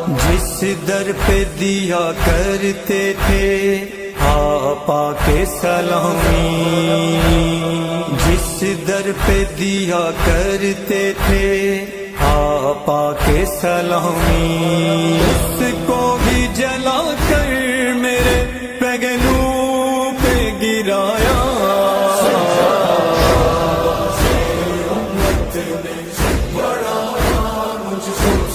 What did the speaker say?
جس در پہ دیا کرتے تھے آپا کے سلامی، جس در پہ دیا کرتے تھے آپا کے سلامی، اس کو بھی جلا کر میرے پگلو پہ گرایا۔ بڑا مجھ سے